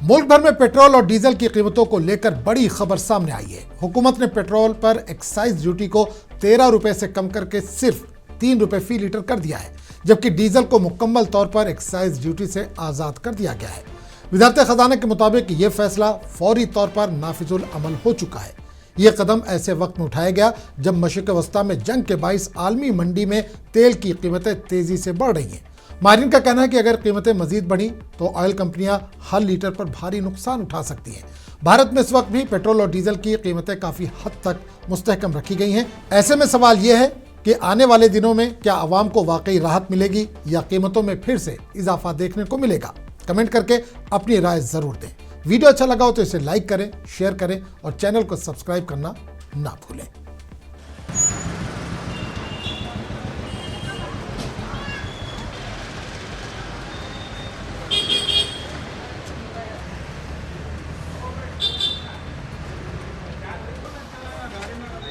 मुल्क भर में पेट्रोल और डीजल की कीमतों को लेकर बड़ी खबर सामने आई है। हुकूमत ने पेट्रोल पर एक्साइज ड्यूटी को 13 रुपए से कम करके सिर्फ 3 रुपए फी लीटर कर दिया है, जबकि डीजल को मुकम्मल तौर पर एक्साइज ड्यूटी से आजाद कर दिया गया है। वजारत खजाना के मुताबिक ये फैसला फौरी तौर पर नाफिजुल अमल हो चुका है। यह कदम ऐसे वक्त में उठाया गया जब मशरिक़ वस्ता में जंग के बाइस आलमी मंडी में तेल की कीमतें तेजी से बढ़ रही हैं। माहिरीन का कहना है कि अगर कीमतें मजीद बढ़ी तो ऑयल कंपनियां हर लीटर पर भारी नुकसान उठा सकती हैं। भारत में इस वक्त भी पेट्रोल और डीजल की कीमतें काफ़ी हद तक मुस्तहकम रखी गई हैं। ऐसे में सवाल यह है कि आने वाले दिनों में क्या आवाम को वाकई राहत मिलेगी या कीमतों में फिर से इजाफा देखने को मिलेगा। कमेंट करके अपनी राय ज़रूर दें। वीडियो अच्छा लगा हो तो इसे लाइक करें, शेयर करें और चैनल को सब्सक्राइब करना ना भूलें।